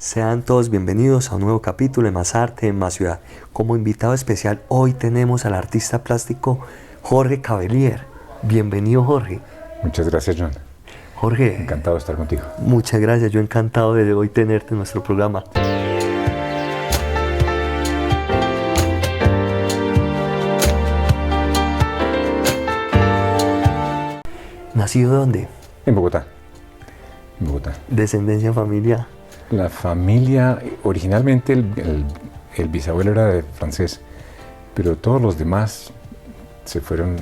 Sean todos bienvenidos a un nuevo capítulo de Más Arte, Más Ciudad. Como invitado especial hoy tenemos al artista plástico Jorge Cavelier. Bienvenido, Jorge. Muchas gracias, John. Jorge. Encantado de estar contigo. Muchas gracias, yo encantado de hoy tenerte en nuestro programa. ¿Nacido dónde? En Bogotá. En Bogotá. ¿Descendencia, familia? La familia, originalmente el bisabuelo era de francés, pero todos los demás se fueron,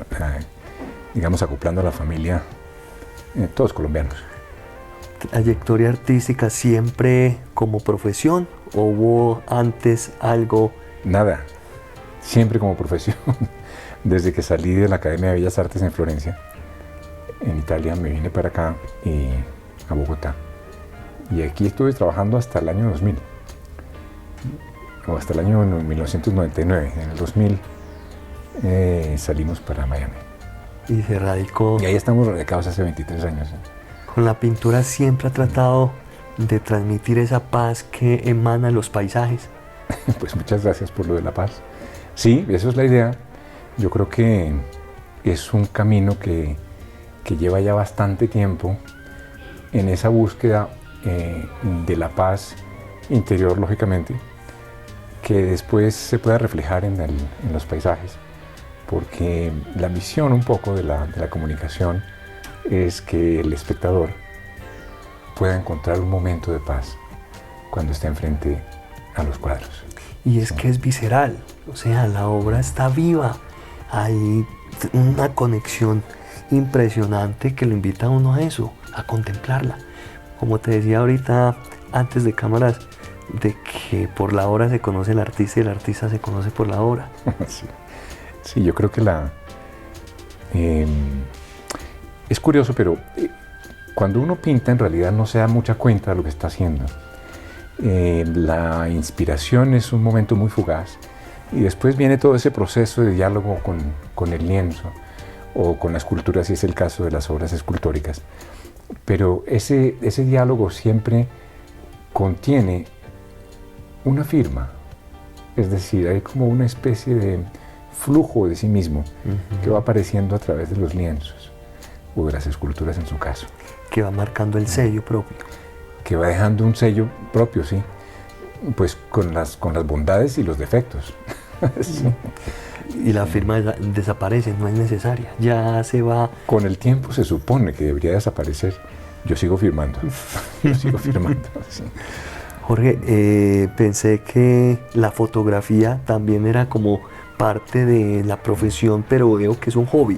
digamos, acoplando a la familia, todos colombianos. ¿Trayectoria artística siempre como profesión o hubo antes algo? Nada, siempre como profesión. Desde que salí de la Academia de Bellas Artes en Florencia, en Italia, me vine para acá y a Bogotá. Y aquí estuve trabajando hasta el año 2000, o hasta el año 1999. En el 2000 salimos para Miami. Y se radicó. Y ahí estamos radicados hace 23 años. Con la pintura siempre ha tratado de transmitir esa paz que emana los paisajes. Pues muchas gracias por lo de la paz. Sí, eso es la idea. Yo creo que es un camino que lleva ya bastante tiempo en esa búsqueda de la paz interior, lógicamente, que después se pueda reflejar en los paisajes, porque la misión un poco de la comunicación es que el espectador pueda encontrar un momento de paz cuando está enfrente a los cuadros. Y es que es visceral, o sea, la obra está viva, hay una conexión impresionante que lo invita a uno a eso, a contemplarla. Como te decía ahorita, antes de cámaras, de que por la obra se conoce el artista y el artista se conoce por la obra. Sí, yo creo que es curioso, pero cuando uno pinta en realidad no se da mucha cuenta de lo que está haciendo. La inspiración es un momento muy fugaz y después viene todo ese proceso de diálogo con el lienzo o con la escultura, si es el caso de las obras escultóricas. Pero ese diálogo siempre contiene una firma, es decir, hay como una especie de flujo de sí mismo que va apareciendo a través de los lienzos o de las esculturas en su caso. Que va marcando el sello propio. Que va dejando un sello propio, sí, pues con las bondades y los defectos. Sí. Y la firma desaparece, no es necesaria, ya se va. Con el tiempo se supone que debería desaparecer. Yo sigo firmando, sí. Jorge, pensé que la fotografía también era como parte de la profesión, pero veo que es un hobby.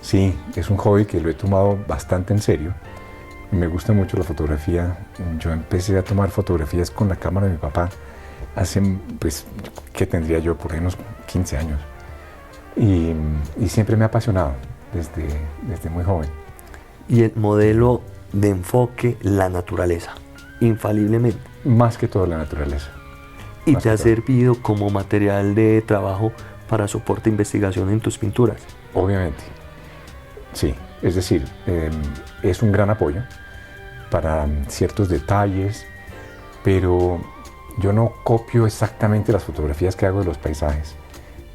Sí, es un hobby que lo he tomado bastante en serio. Me gusta mucho la fotografía. Yo empecé a tomar fotografías con la cámara de mi papá hace, pues, ¿qué tendría yo? Por ahí unos 15 años. Y siempre me ha apasionado desde muy joven. Y el modelo de enfoque, la naturaleza, infaliblemente. Más que todo la naturaleza. Y te ha servido como material de trabajo para soporte de investigación en tus pinturas. Obviamente, sí. Es decir, es un gran apoyo para ciertos detalles, pero yo no copio exactamente las fotografías que hago de los paisajes.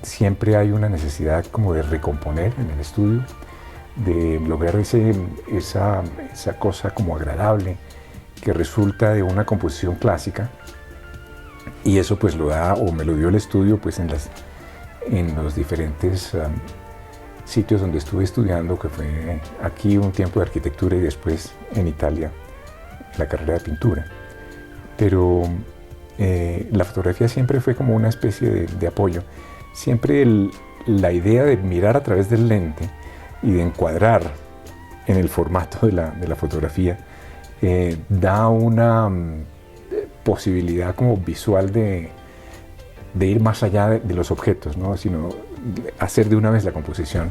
Siempre hay una necesidad como de recomponer en el estudio, de lograr esa cosa como agradable que resulta de una composición clásica, y eso pues lo da, o me lo dio el estudio pues en los diferentes sitios donde estuve estudiando, que fue aquí un tiempo de arquitectura y después en Italia la carrera de pintura. Pero la fotografía siempre fue como una especie de apoyo. Siempre la idea de mirar a través del lente y de encuadrar en el formato de la fotografía da una posibilidad como visual de ir más allá de los objetos, ¿no? Sino hacer de una vez la composición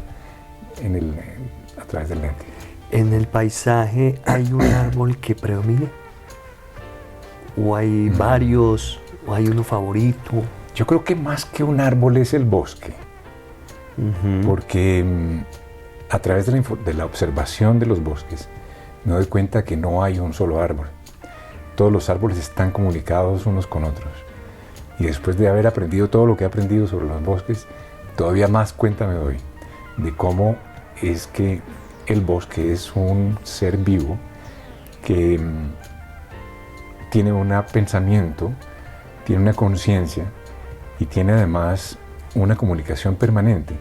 a través del lente. ¿En el paisaje hay un árbol que predomine? ¿O hay varios? ¿O hay uno favorito? Yo creo que más que un árbol es el bosque, porque a través de la observación de los bosques me doy cuenta que no hay un solo árbol. todos los árboles están comunicados unos con otros. Y después de haber aprendido todo lo que he aprendido sobre los bosques, todavía más cuenta me doy de cómo es que el bosque es un ser vivo que tiene un pensamiento, tiene una conciencia y tiene además una comunicación permanente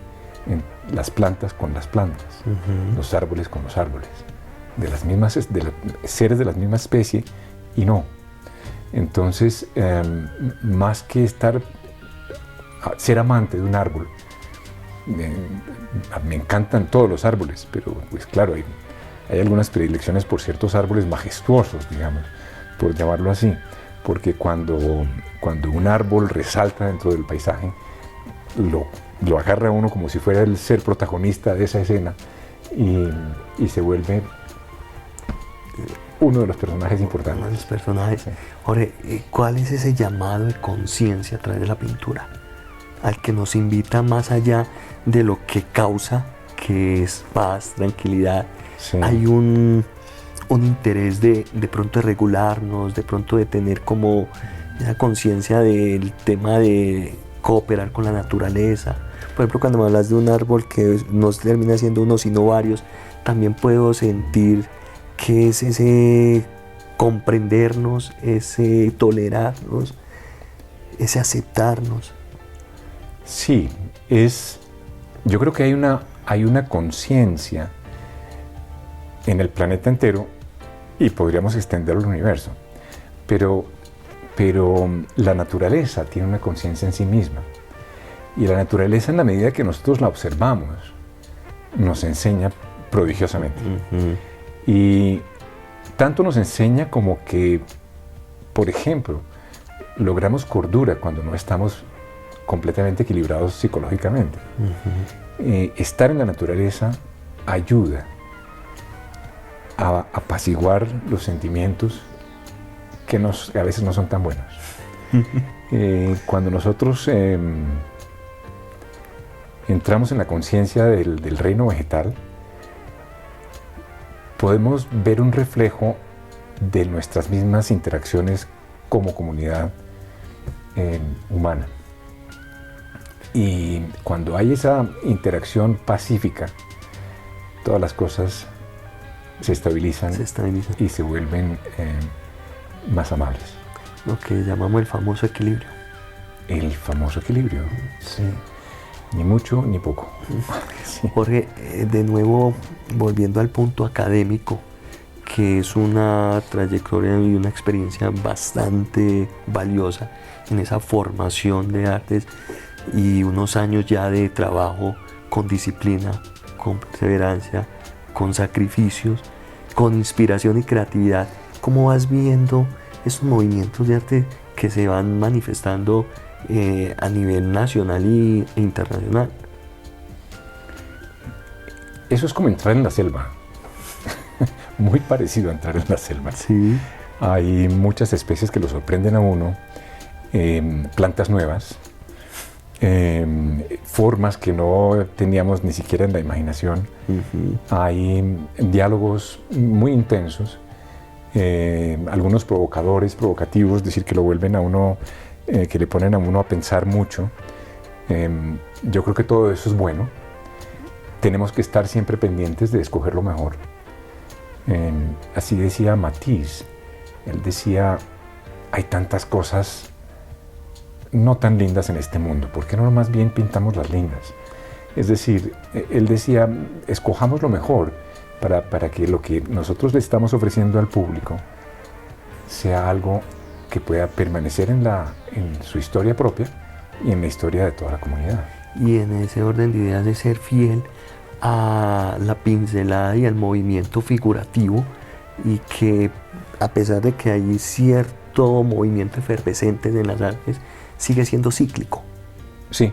en las plantas con las plantas, los árboles con los árboles, seres de la misma especie y no. Entonces, más que ser amante de un árbol, me encantan todos los árboles, pero pues claro, hay algunas predilecciones por ciertos árboles majestuosos, digamos, por llamarlo así, porque cuando un árbol resalta dentro del paisaje, lo agarra uno como si fuera el ser protagonista de esa escena y se vuelve uno de los personajes importantes. Uno de los personajes. Sí. Jorge, ¿cuál es ese llamado de conciencia a través de la pintura? Al que nos invita más allá de lo que causa, que es paz, tranquilidad. Sí. Hay un interés de pronto de regularnos, de pronto de tener como esa conciencia del tema de cooperar con la naturaleza. Por ejemplo, cuando me hablas de un árbol que no termina siendo uno sino varios, también puedo sentir que es ese comprendernos, ese tolerarnos, ese aceptarnos. Sí, yo creo que hay una conciencia en el planeta entero y podríamos extenderlo al universo, pero la naturaleza tiene una conciencia en sí misma y la naturaleza, en la medida que nosotros la observamos, nos enseña prodigiosamente. Y tanto nos enseña como que, por ejemplo, logramos cordura cuando no estamos completamente equilibrados psicológicamente. Estar en la naturaleza ayuda a apaciguar los sentimientos que a veces no son tan buenos. Cuando nosotros entramos en la conciencia del reino vegetal, podemos ver un reflejo de nuestras mismas interacciones como comunidad humana. Y cuando hay esa interacción pacífica, todas las cosas se estabilizan y se vuelven más amables. Lo que llamamos el famoso equilibrio. El famoso equilibrio, sí. Ni mucho ni poco. Sí. Jorge, de nuevo, volviendo al punto académico, que es una trayectoria y una experiencia bastante valiosa en esa formación de artes y unos años ya de trabajo con disciplina, con perseverancia, con sacrificios, con inspiración y creatividad. ¿Cómo vas viendo esos movimientos de arte que se van manifestando a nivel nacional e internacional? Eso es como entrar en la selva. Muy parecido a entrar en la selva. Sí. Hay muchas especies que lo sorprenden a uno, plantas nuevas, formas que no teníamos ni siquiera en la imaginación. Hay diálogos muy intensos, algunos provocadores, provocativos, es decir, que lo vuelven a uno, que le ponen a uno a pensar mucho. Yo creo que todo eso es bueno. Tenemos que estar siempre pendientes de escoger lo mejor. Así decía Matisse. Él decía, hay tantas cosas no tan lindas en este mundo, ¿por qué no más bien pintamos las lindas? Es decir, él decía, escojamos lo mejor para que lo que nosotros le estamos ofreciendo al público sea algo que pueda permanecer en su historia propia y en la historia de toda la comunidad. Y en ese orden de ideas de ser fiel a la pincelada y al movimiento figurativo, y que a pesar de que hay cierto movimiento efervescente en las artes, sigue siendo cíclico. Sí.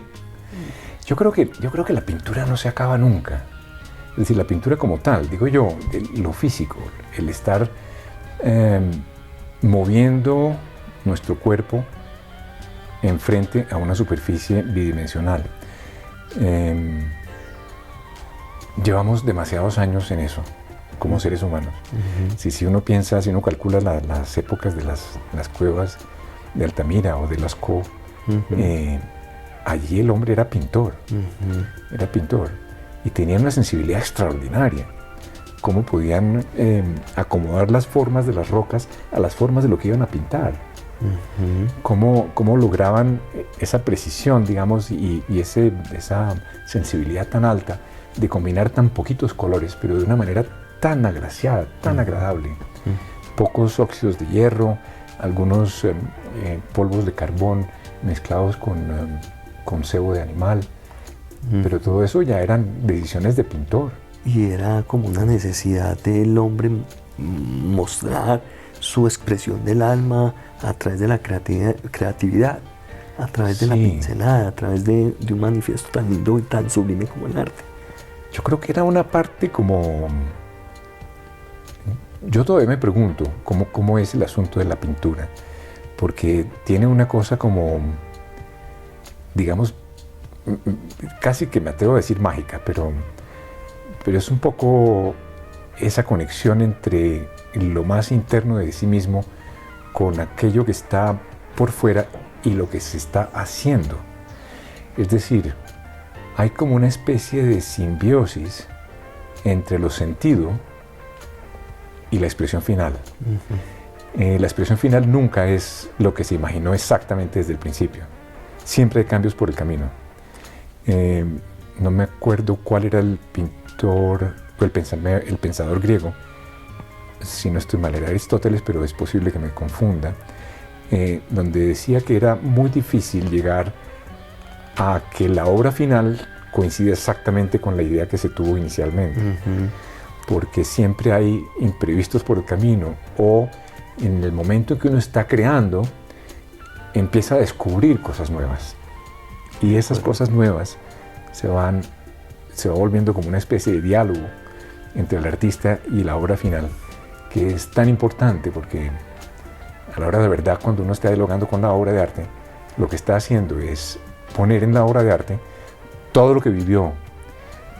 Yo creo que la pintura no se acaba nunca. Es decir, la pintura como tal, digo yo, lo físico, el estar moviendo nuestro cuerpo enfrente a una superficie bidimensional. Llevamos demasiados años en eso como seres humanos. Si uno piensa, si uno calcula las épocas de las cuevas de Altamira o de Lascaux, allí el hombre era pintor, y tenía una sensibilidad extraordinaria. Cómo podían acomodar las formas de las rocas a las formas de lo que iban a pintar. Cómo lograban esa precisión, digamos, y esa sensibilidad tan alta de combinar tan poquitos colores, pero de una manera tan agraciada, tan agradable. Pocos óxidos de hierro, algunos polvos de carbón mezclados con sebo de animal, pero todo eso ya eran decisiones de pintor. Y era como una necesidad del hombre mostrar su expresión del alma a través de la creatividad, a través de la pincelada, a través de un manifiesto tan lindo y tan sublime como el arte. Yo creo que era una parte como... Yo todavía me pregunto cómo es el asunto de la pintura, porque tiene una cosa como, digamos, casi que me atrevo a decir mágica, pero es un poco esa conexión entre lo más interno de sí mismo con aquello que está por fuera y lo que se está haciendo. Es decir, hay como una especie de simbiosis entre lo sentido y la expresión final. La expresión final nunca es lo que se imaginó exactamente desde el principio. Siempre hay cambios por el camino. No me acuerdo cuál era el pintor, o el pensador griego, si no estoy mal, era Aristóteles, pero es posible que me confunda, donde decía que era muy difícil llegar a que la obra final coincida exactamente con la idea que se tuvo inicialmente, porque siempre hay imprevistos por el camino, o en el momento en que uno está creando, empieza a descubrir cosas nuevas, y esas cosas nuevas se va volviendo como una especie de diálogo entre el artista y la obra final, que es tan importante porque a la hora de verdad, cuando uno está dialogando con la obra de arte, lo que está haciendo es poner en la obra de arte todo lo que vivió,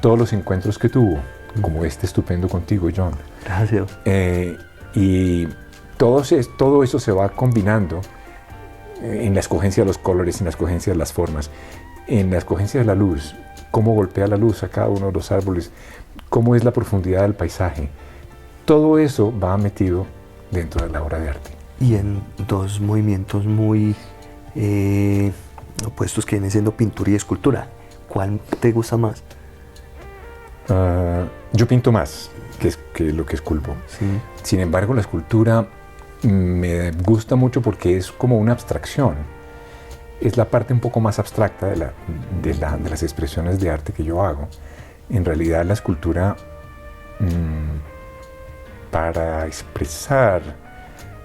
todos los encuentros que tuvo, como este estupendo contigo, John. Gracias. Y todo eso se va combinando en la escogencia de los colores, en la escogencia de las formas, en la escogencia de la luz, cómo golpea la luz a cada uno de los árboles, cómo es la profundidad del paisaje. Todo eso va metido dentro de la obra de arte. Y en dos movimientos muy opuestos que vienen siendo pintura y escultura. ¿Cuál te gusta más? Yo pinto más que lo que esculpo. Sí. Sin embargo, la escultura me gusta mucho porque es como una abstracción. Es la parte un poco más abstracta de las expresiones de arte que yo hago. En realidad, la escultura, para expresar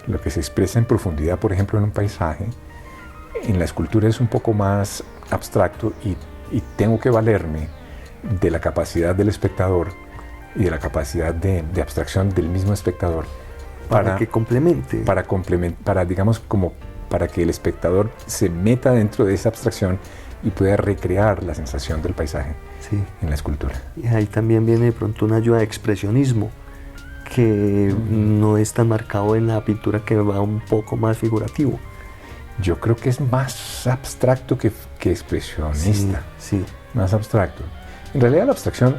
lo que se expresa en profundidad, por ejemplo, en un paisaje, en la escultura es un poco más abstracto y tengo que valerme de la capacidad del espectador y de la capacidad de abstracción del mismo espectador para que complemente. Para, digamos, como para que el espectador se meta dentro de esa abstracción y pueda recrear la sensación del paisaje en la escultura. Y ahí también viene de pronto una ayuda de expresionismo que no es tan marcado en la pintura, que va un poco más figurativo. Yo creo que es más abstracto que expresionista. Sí. Más abstracto. En realidad la abstracción,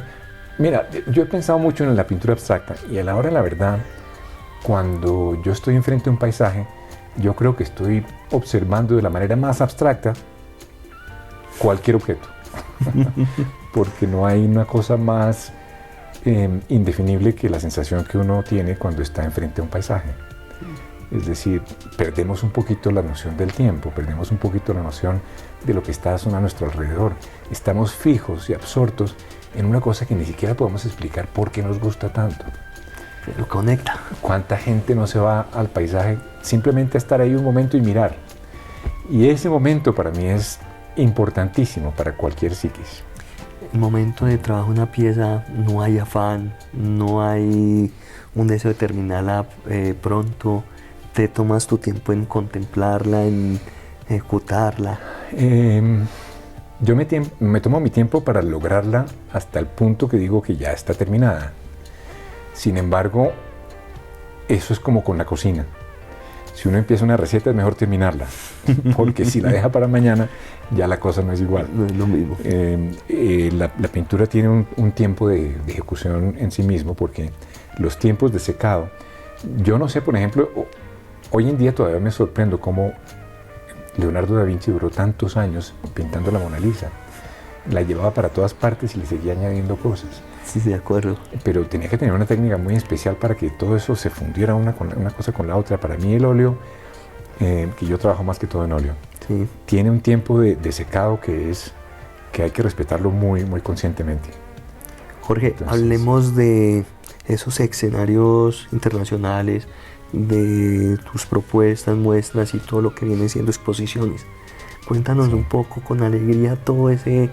mira, yo he pensado mucho en la pintura abstracta y a la hora de la verdad, cuando yo estoy enfrente de un paisaje, yo creo que estoy observando de la manera más abstracta cualquier objeto. Porque no hay una cosa más indefinible que la sensación que uno tiene cuando está enfrente de un paisaje. Es decir, perdemos un poquito la noción del tiempo, perdemos un poquito la noción de lo que está a nuestro alrededor. Estamos fijos y absortos en una cosa que ni siquiera podemos explicar por qué nos gusta tanto. Pero conecta. ¿Cuánta gente no se va al paisaje simplemente a estar ahí un momento y mirar? Y ese momento para mí es importantísimo para cualquier psiquis. El momento de trabajo de una pieza, no hay afán, no hay un deseo de terminarla pronto. Te tomas tu tiempo en contemplarla, en ejecutarla. Yo me tomo mi tiempo para lograrla hasta el punto que digo que ya está terminada. Sin embargo, eso es como con la cocina. Si uno empieza una receta es mejor terminarla, porque si la deja para mañana ya la cosa no es igual. No es lo mismo. La pintura tiene un tiempo de ejecución en sí mismo, porque los tiempos de secado, yo no sé, por ejemplo, hoy en día todavía me sorprendo cómo Leonardo da Vinci duró tantos años pintando la Mona Lisa. La llevaba para todas partes y le seguía añadiendo cosas. Sí, de acuerdo. Pero tenía que tener una técnica muy especial para que todo eso se fundiera una cosa con la otra. Para mí el óleo, que yo trabajo más que todo en óleo, Sí. tiene un tiempo de secado que hay que respetarlo muy, muy conscientemente. Jorge, Entonces, hablemos de esos escenarios internacionales, de tus propuestas, muestras y todo lo que viene siendo exposiciones. Cuéntanos Sí. un poco con alegría todo ese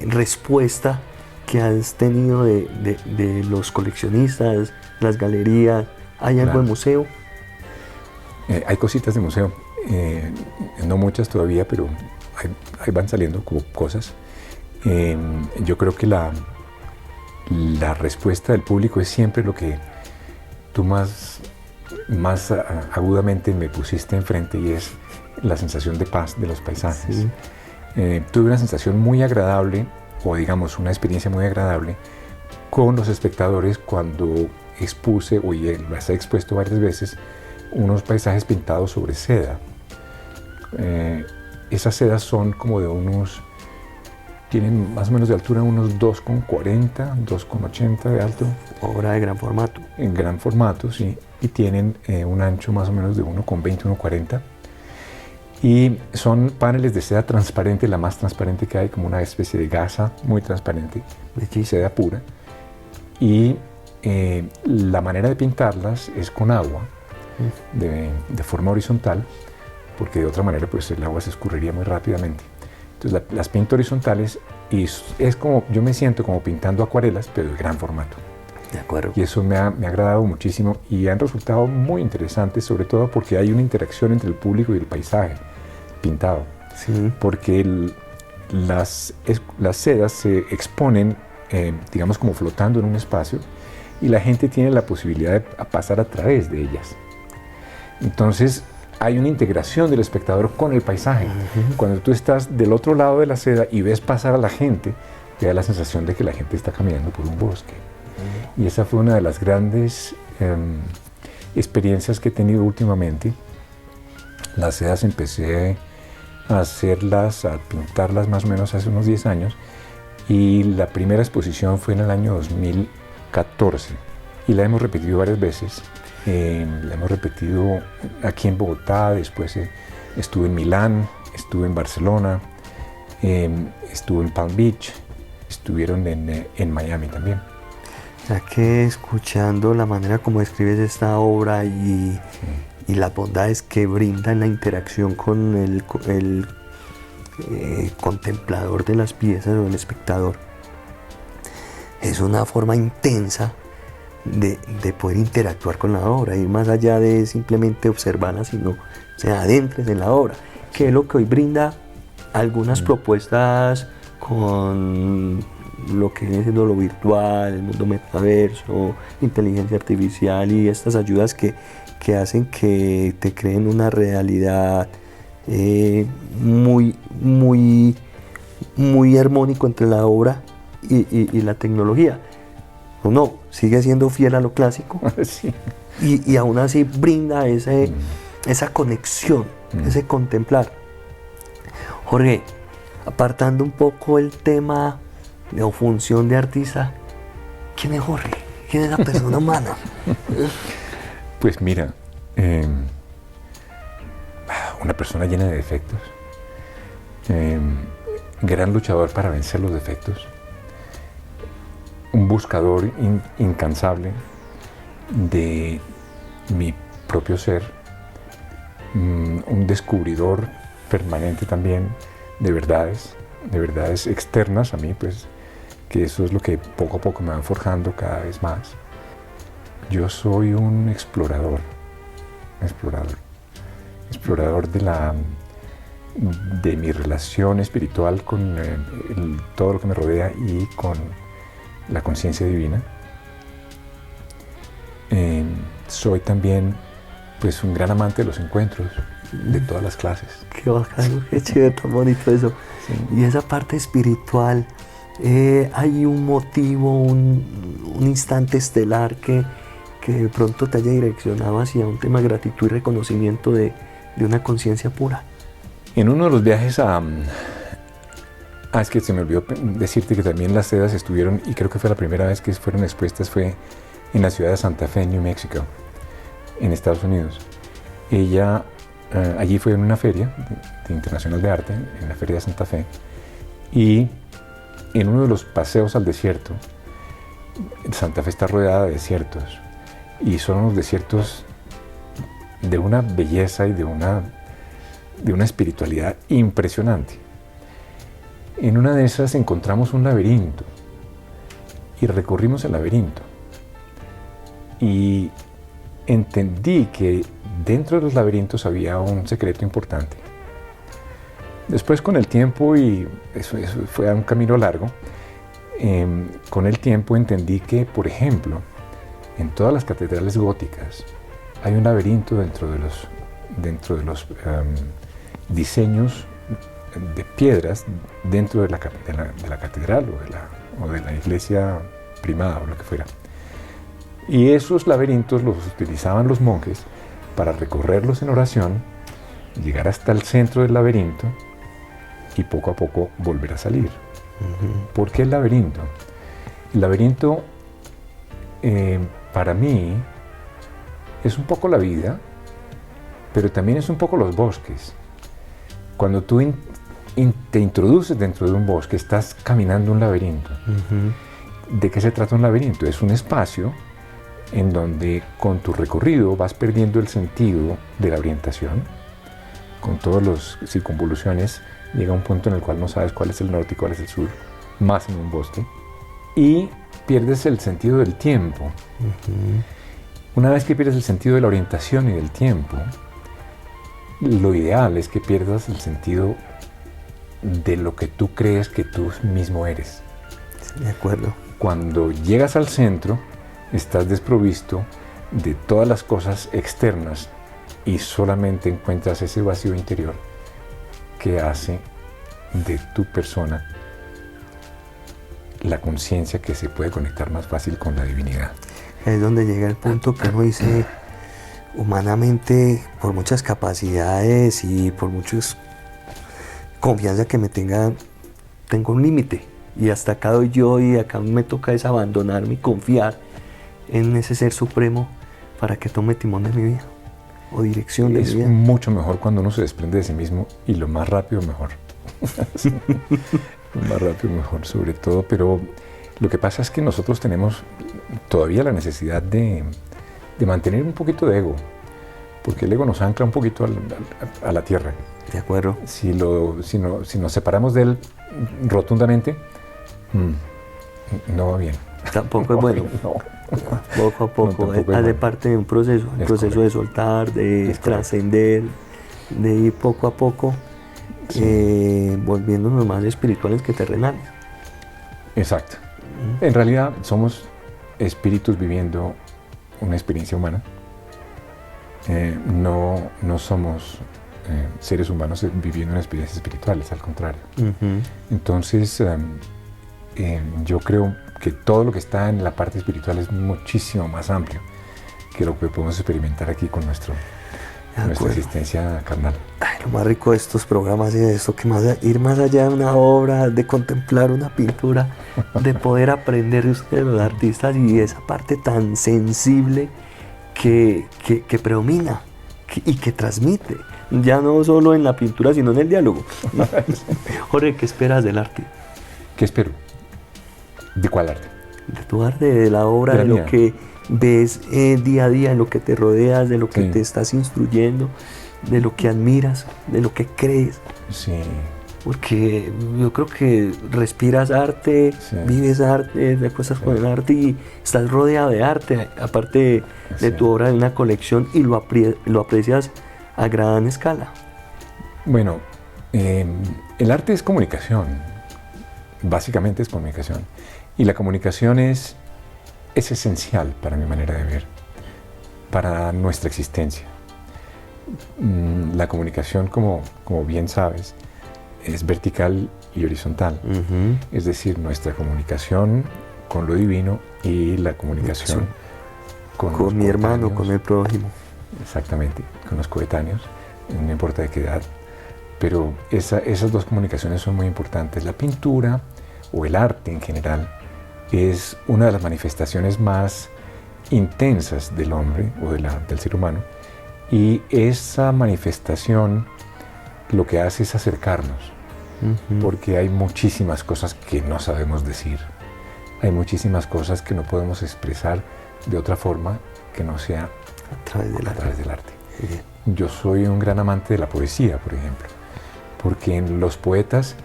respuesta que has tenido de los coleccionistas, las galerías. ¿Hay algo Claro. de museo? Hay cositas de museo, no muchas todavía, pero ahí van saliendo como cosas. Yo creo que la respuesta del público es siempre lo que tú más agudamente me pusiste enfrente, y es la sensación de paz de los paisajes. Sí. Tuve una sensación muy agradable, o digamos una experiencia muy agradable con los espectadores cuando expuse, o las he expuesto varias veces, unos paisajes pintados sobre seda. Esas sedas son como tienen más o menos de altura unos 2,40, 2,80 de alto. Obra de gran formato. En gran formato, sí, y tienen un ancho más o menos de 1,20, 1,40. Y son paneles de seda transparente, la más transparente que hay, como una especie de gasa muy transparente, seda pura. Y la manera de pintarlas es con agua, de forma horizontal, porque de otra manera pues el agua se escurriría muy rápidamente. Entonces las pinto horizontales y es como, yo me siento como pintando acuarelas, pero de gran formato. De acuerdo. Y eso me ha agradado muchísimo y han resultado muy interesantes, sobre todo porque hay una interacción entre el público y el paisaje pintado. Sí. Porque las sedas se exponen, digamos, como flotando en un espacio, y la gente tiene la posibilidad de pasar a través de ellas. Entonces hay una integración del espectador con el paisaje. Cuando tú estás del otro lado de la seda y ves pasar a la gente, te da la sensación de que la gente está caminando por un bosque. Y esa fue una de las grandes experiencias que he tenido últimamente. Las sedas empecé a pintarlas más o menos hace unos 10 años, y la primera exposición fue en el año 2014 y la hemos repetido varias veces. La hemos repetido aquí en Bogotá, después estuve en Milán, estuve en Barcelona, estuve en Palm Beach, estuvieron en Miami también. Ya que escuchando la manera como escribes esta obra y las bondades que brinda en la interacción con el contemplador de las piezas o el espectador, es una forma intensa de poder interactuar con la obra, ir más allá de simplemente observarla, sino adentres en la obra, que es lo que hoy brinda algunas propuestas con lo que viene siendo lo virtual, el mundo metaverso, inteligencia artificial y estas ayudas que hacen que te creen una realidad muy armónico entre la obra y la tecnología. No, sigue siendo fiel a lo clásico. Sí. y aún así brinda esa conexión, ese contemplar. Jorge, apartando un poco el tema o función de artista, ¿quién es Jorge? ¿Quién es la persona humana? Pues mira, una persona llena de defectos, gran luchador para vencer los defectos, un buscador incansable de mi propio ser, un descubridor permanente también de verdades externas a mí, pues, que eso es lo que poco a poco me van forjando cada vez más. Yo soy un explorador de mi relación espiritual con todo lo que me rodea y con la conciencia divina. soy también pues un gran amante de los encuentros de todas las clases. Qué bacano, qué chévere, tan bonito eso. Sí. Y esa parte espiritual, hay un motivo, un instante estelar que de pronto te haya direccionado hacia un tema de gratitud y reconocimiento de una conciencia pura. En uno de los viajes es que se me olvidó decirte que también las sedas estuvieron, y creo que fue la primera vez que fueron expuestas, fue en la ciudad de Santa Fe, New Mexico, en Estados Unidos. Ella allí fue en una feria internacional de arte, en la Feria de Santa Fe, y en uno de los paseos al desierto, Santa Fe está rodeada de desiertos, y son unos desiertos de una belleza y de una espiritualidad impresionante. En una de esas encontramos un laberinto y recorrimos el laberinto y entendí que dentro de los laberintos había un secreto importante. Después, con el tiempo, y eso fue un camino largo, con el tiempo entendí que, por ejemplo, en todas las catedrales góticas hay un laberinto dentro de los diseños de piedras dentro de la catedral o de la iglesia primada o lo que fuera. Y esos laberintos los utilizaban los monjes para recorrerlos en oración, llegar hasta el centro del laberinto y poco a poco volver a salir. ¿Por qué el laberinto? El laberinto, para mí, es un poco la vida, pero también es un poco los bosques. Cuando tú te introduces dentro de un bosque, estás caminando un laberinto. ¿De qué se trata un laberinto? Es un espacio en donde con tu recorrido vas perdiendo el sentido de la orientación. Con todas las circunvoluciones llega un punto en el cual no sabes cuál es el norte y cuál es el sur, más en un bosque, y pierdes el sentido del tiempo. Una vez que pierdes el sentido de la orientación y del tiempo, lo ideal es que pierdas el sentido de lo que tú crees que tú mismo eres. Sí, de acuerdo. Cuando llegas al centro, estás desprovisto de todas las cosas externas y solamente encuentras ese vacío interior que hace de tu persona la conciencia que se puede conectar más fácil con la divinidad. Es donde llega el punto que uno dice, humanamente, por muchas capacidades y por muchas confianza que me tengo un límite, y hasta acá doy yo, y acá me toca es abandonarme y confiar en ese ser supremo para que tome timón de mi vida o dirección de mi vida. Es mucho mejor cuando uno se desprende de sí mismo, y lo más rápido mejor. Lo más rápido mejor, sobre todo. Pero lo que pasa es que nosotros tenemos todavía la necesidad de mantener un poquito de ego, porque el ego nos ancla un poquito a la tierra. De acuerdo. Si nos separamos de él rotundamente, no va bien. Tampoco es bueno. No. Poco a poco, hace parte de un proceso, el proceso correcto. De soltar, de trascender, de ir poco a poco, sí. Volviéndonos más espirituales que terrenales. Exacto. En realidad somos espíritus viviendo una experiencia humana. No somos seres humanos viviendo una experiencia espiritual, al contrario. Entonces, yo creo que todo lo que está en la parte espiritual es muchísimo más amplio que lo que podemos experimentar aquí con nuestra existencia carnal. Ay, lo más rico de estos programas es esto, que ir más allá de una obra, de contemplar una pintura, de poder aprender de ustedes los artistas, y esa parte tan sensible que predomina y que transmite, ya no solo en la pintura, sino en el diálogo. Jorge, ¿qué esperas del arte? ¿Qué espero? ¿De cuál arte? De tu arte, de la obra, de lo que ves día a día, en lo que te rodeas, de lo que te estás instruyendo, de lo que admiras, de lo que crees. Sí. Porque yo creo que respiras arte, vives arte, te acuestas con el arte y estás rodeado de arte, aparte de tu obra, de una colección, y lo aprecias a gran escala. Bueno, el arte es comunicación, básicamente es comunicación. Y la comunicación es esencial para mi manera de ver. para nuestra existencia. La comunicación, como bien sabes, es vertical y horizontal. Es decir, nuestra comunicación con lo divino y la comunicación con mi hermano, con el prójimo. Exactamente, con los coetáneos, no importa de qué edad. Pero esas dos comunicaciones son muy importantes. La pintura o el arte en general es una de las manifestaciones más intensas del hombre o del ser humano, y esa manifestación lo que hace es acercarnos, porque hay muchísimas cosas que no sabemos decir, hay muchísimas cosas que no podemos expresar de otra forma que no sea a través del arte. Yo soy un gran amante de la poesía, por ejemplo, porque en los poetas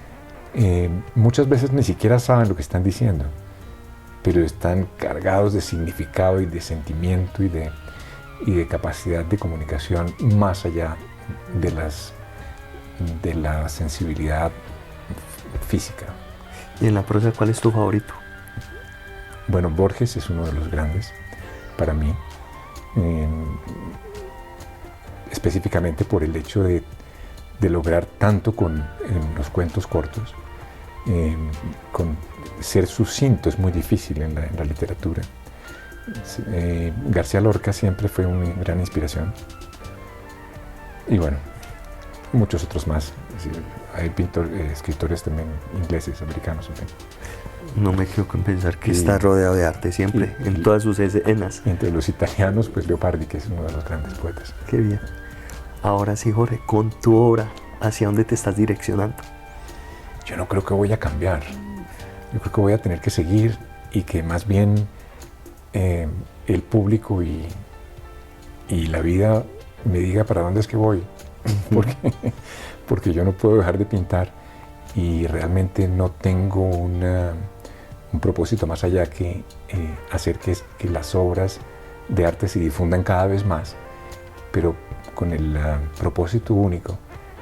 muchas veces ni siquiera saben lo que están diciendo, pero están cargados de significado y de sentimiento y de capacidad de comunicación más allá de la sensibilidad física. ¿Y en la prosa cuál es tu favorito? Bueno, Borges es uno de los grandes para mí, específicamente por el hecho de lograr tanto en los cuentos cortos. Con ser sucinto es muy difícil en la literatura. García Lorca siempre fue una gran inspiración, y bueno, muchos otros más. Hay escritores también ingleses, americanos, en fin. No me quedo con pensar que está rodeado de arte siempre, en todas sus escenas. Entre los italianos, pues Leopardi, que es uno de los grandes poetas. Qué bien. Ahora sí, Jorge, con tu obra, ¿hacia dónde te estás direccionando? Yo no creo que voy a cambiar. Yo creo que voy a tener que seguir, y que más bien el público y la vida me diga para dónde es que voy. Porque yo no puedo dejar de pintar, y realmente no tengo un propósito más allá que hacer que las obras de arte se difundan cada vez más, pero con el propósito único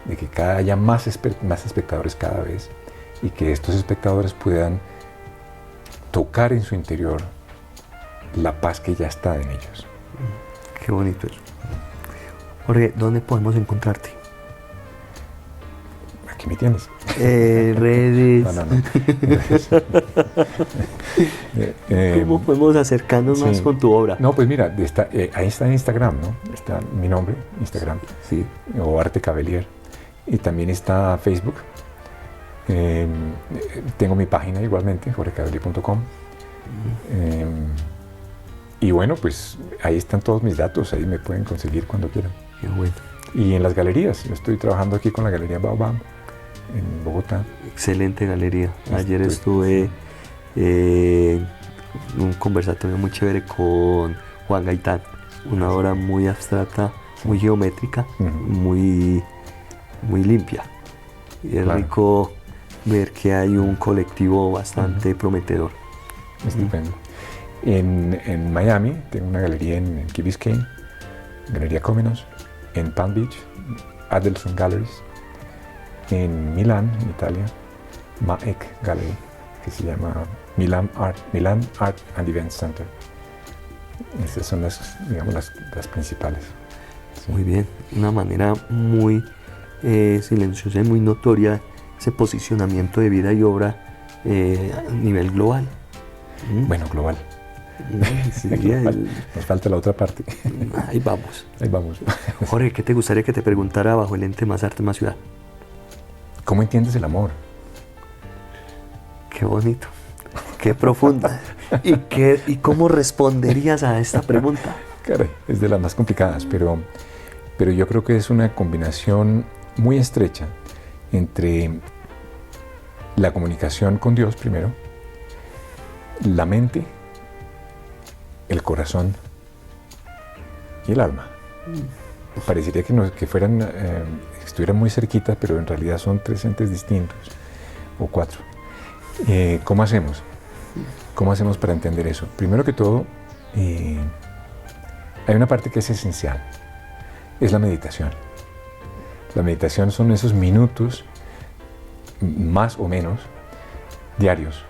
de que haya más espectadores cada vez, y que estos espectadores puedan tocar en su interior la paz que ya está en ellos. Qué bonito eso. Jorge, ¿dónde podemos encontrarte? Aquí me tienes. Redes. No. ¿Cómo podemos acercarnos más con tu obra? No, pues mira, ahí está en Instagram, ¿no? Está mi nombre, Instagram, sí. O Arte Cavelier. Y también está Facebook. Tengo mi página igualmente, jorgecavelier.com. Y bueno, pues ahí están todos mis datos, ahí me pueden conseguir cuando quieran. Qué bueno. Y en las galerías, yo estoy trabajando aquí con la Galería Baobab en Bogotá. Excelente galería. Ayer estuve en un conversatorio muy chévere con Juan Gaitán, una obra muy abstracta, muy geométrica, muy limpia. Y es rico ver que hay un colectivo bastante prometedor. Estupendo. En Miami tengo una galería en Key Biscayne, Galería Comenos. En Palm Beach, Adelson Galleries. En Milán, en Italia, Maek Gallery, que se llama Milan Art and Event Center. Estas son las principales. Sí. Muy bien, una manera muy silenciosa y muy notoria ese posicionamiento de vida y obra a nivel global. Bueno, global. Sí, nos falta la otra parte. Ahí vamos. Ahí vamos. Jorge, ¿qué te gustaría que te preguntara bajo el lente Más Arte, Más Ciudad? ¿Cómo entiendes el amor? Qué bonito, qué profunda. ¿Y cómo responderías a esta pregunta? Caray, es de las más complicadas, pero yo creo que es una combinación muy estrecha entre la comunicación con Dios primero, la mente, el corazón y el alma. Parecería que estuvieran muy cerquitas, pero en realidad son tres entes distintos, o cuatro. ¿Cómo hacemos? ¿Cómo hacemos para entender eso? Primero que todo, hay una parte que es esencial, es la meditación. La meditación son esos minutos, más o menos, diarios,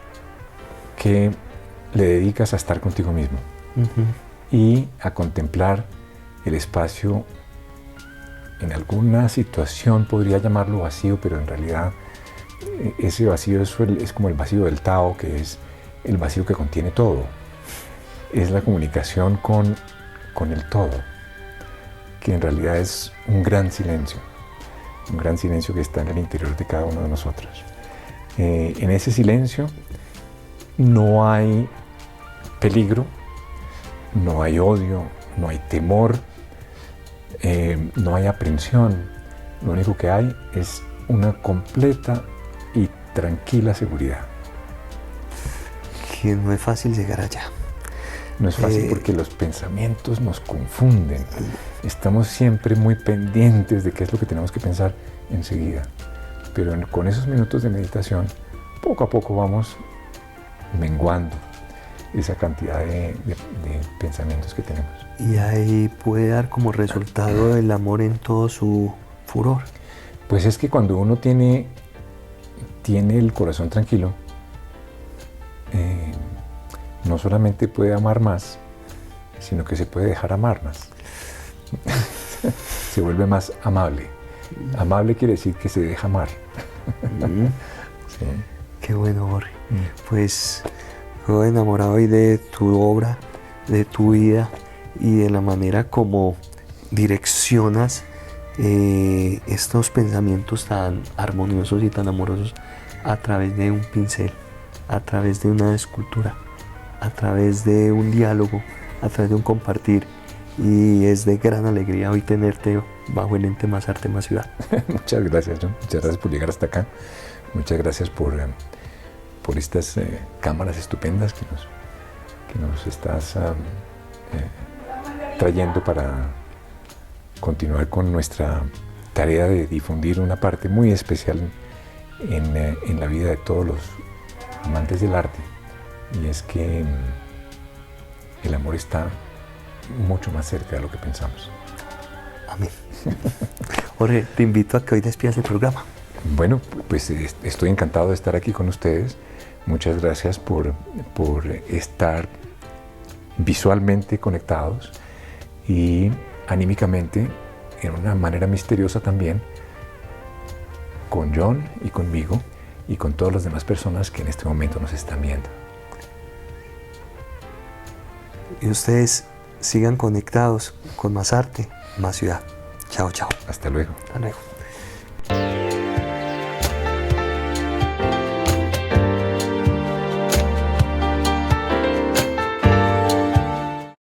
que le dedicas a estar contigo mismo y a contemplar el espacio en alguna situación podría llamarlo vacío, pero en realidad ese vacío es como el vacío del Tao, que es el vacío que contiene todo. Es la comunicación con el todo, que en realidad es un gran silencio que está en el interior de cada uno de nosotros. En ese silencio no hay peligro, no hay odio, no hay temor, no hay aprensión. Lo único que hay es una completa y tranquila seguridad. Que no es fácil llegar allá. No es fácil porque los pensamientos nos confunden. Estamos siempre muy pendientes de qué es lo que tenemos que pensar enseguida. Pero con esos minutos de meditación, poco a poco vamos menguando esa cantidad de pensamientos que tenemos. Y ahí puede dar como resultado el amor en todo su furor. Pues es que cuando uno tiene el corazón tranquilo, no solamente puede amar más, sino que se puede dejar amar más. Se vuelve más amable. Amable quiere decir que se deja amar. Sí. Qué bueno, Jorge. Pues yo enamorado hoy de tu obra, de tu vida y de la manera como direccionas estos pensamientos tan armoniosos y tan amorosos a través de un pincel, a través de una escultura, a través de un diálogo, a través de un compartir. Y es de gran alegría hoy tenerte bajo el ente Más Arte, Más Ciudad. Muchas gracias, John. Muchas gracias por llegar hasta acá. Muchas gracias por estas cámaras estupendas que nos estás trayendo para continuar con nuestra tarea de difundir una parte muy especial en la vida de todos los amantes del arte. Y es que el amor está mucho más cerca de lo que pensamos. Amén. Jorge, te invito a que hoy despidas el programa. Bueno, pues estoy encantado de estar aquí con ustedes. Muchas gracias por estar visualmente conectados y anímicamente, en una manera misteriosa también, con John y conmigo y con todas las demás personas que en este momento nos están viendo. Y ustedes sigan conectados con Más Arte, Más Ciudad. Chao, chao. Hasta luego. Hasta luego.